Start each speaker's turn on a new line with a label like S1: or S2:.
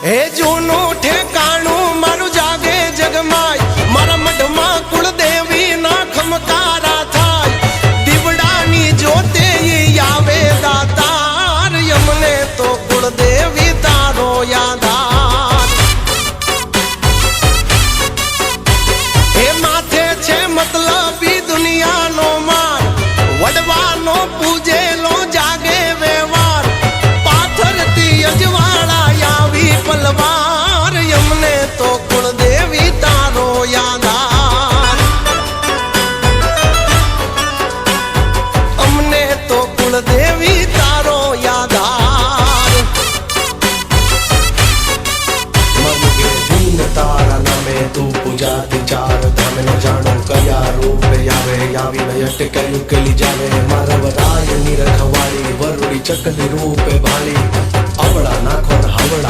S1: હે જૂનું ઠેકાણું મારું જાગે જગમાય, મારા મઢમાં કુળદેવી ના ખમકારા થાય, દીવડાની જોતે આવે દાતાર, યમને તો કુળદેવી તારો યાદાર. હે માથે છે મતલબી દુનિયાનો માર, વડવાનો પૂજેલો જાગે વ્યવહાર, પાથરતી અજવાળા આવી પલવાર, યમને તો કુળદેવી તારો યાદાર. અમને તો કુળદેવી તારો યાદાર.
S2: મનકે દીન તારા નામે તું પૂજાતી ચાર ધામ, ન જાણો કયા રૂપે આવે, આવીને અટકાયું ઉકેલી જાવે. મારા વરાય ની રખવાળી વરુડી ચકલી રૂપે ભાળી, અવળા નાખો હાવડા